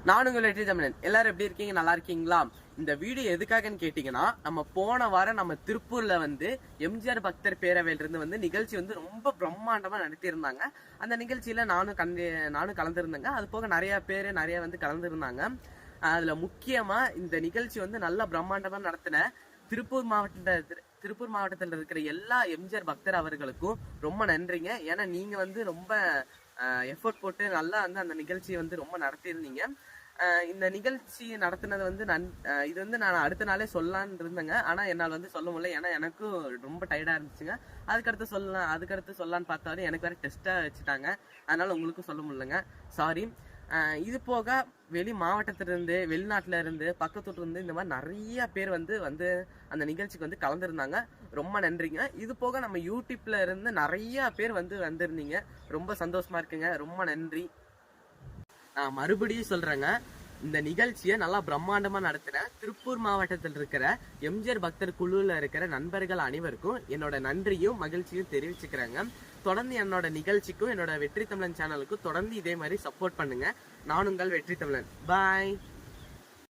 நான் உங்கள் வெற்றி தமிழன். எல்லாரும் எப்படி இருக்கீங்க? நல்லா இருக்கீங்களா? இந்த வீடியோ எதுக்காகன்னு கேட்டீங்கன்னா, நம்ம போன வாரம் நம்ம திருப்பூர்ல வந்து எம்ஜிஆர் பக்தர் பேரவையில இருந்து வந்து நிகழ்ச்சி வந்து ரொம்ப பிரம்மாண்டமா நடத்தியிருந்தாங்க. அந்த நிகழ்ச்சியில நானும் கலந்துருந்தேங்க. அது போக நிறைய வந்து கலந்துருந்தாங்க. அதுல முக்கியமா இந்த நிகழ்ச்சி வந்து நல்லா பிரம்மாண்டமா நடத்தின திருப்பூர் மாவட்டத்தில் இருக்கிற எல்லா எம்ஜிஆர் பக்தர் அவர்களுக்கும் ரொம்ப நன்றிங்க. ஏன்னா நீங்க வந்து ரொம்ப எஃபோர்ட் போட்டு நல்லா வந்து அந்த நிகழ்ச்சியை வந்து ரொம்ப நடத்தியிருந்தீங்க. இந்த நிகழ்ச்சி நடத்தினது வந்து இது வந்து நான் அடுத்த நாளே சொல்லலான்னு இருந்தேங்க. ஆனா என்னால் வந்து சொல்ல முடியல. ஏன்னா எனக்கும் ரொம்ப டயர்டா இருந்துச்சுங்க. அதுக்கடுத்து சொல்லலான்னு பார்த்தாலும் எனக்கு வேற டெஸ்டா வச்சுட்டாங்க. அதனால உங்களுக்கும் சொல்ல முடியலங்க, சாரி. இது போக மாவட்டத்திலிருந்து, வெளிநாட்டுல இருந்து, பக்கத்துல இருந்து இந்த மாதிரி நிறைய பேர் வந்து அந்த நிகழ்ச்சிக்கு வந்து கலந்துருந்தாங்க. ரொம்ப நன்றிங்க. இது போக நம்ம யூடியூப்ல இருந்து நிறைய பேர் வந்திருந்தீங்க. ரொம்ப சந்தோஷமா இருக்குங்க. ரொம்ப நன்றி. நான் மறுபடியும் சொல்றேங்க, இந்த நிகழ்ச்சியை நல்லா பிரம்மாண்டமா நடத்தின திருப்பூர் மாவட்டத்தில் இருக்கிற எம்ஜிஆர் பக்தர் குழுல இருக்கிற நண்பர்கள் அனைவருக்கும் என்னோட நன்றியும் மகிழ்ச்சியும் தெரிவிச்சுக்கிறேங்க. தொடர்ந்து என்னோட நிகழ்ச்சிக்கும் என்னோட வெற்றி தமிழன் சேனலுக்கும் தொடர்ந்து இதே மாதிரி சப்போர்ட் பண்ணுங்க. நான் உங்கள் வெற்றி தமிழன். பாய்.